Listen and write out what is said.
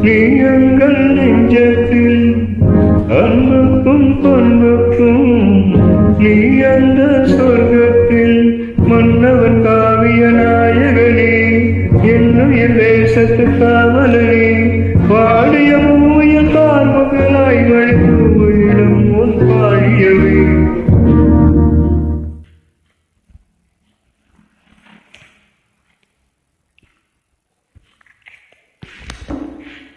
நீ எங்கள் நெஞ்சத்தில் அன்புக்கும் பண்புக்கும் நீ அந்த சொர்க்கத்தில் மன்னவன் காவிய நாயகனே என்னுயிர் தேசத்து காவலனே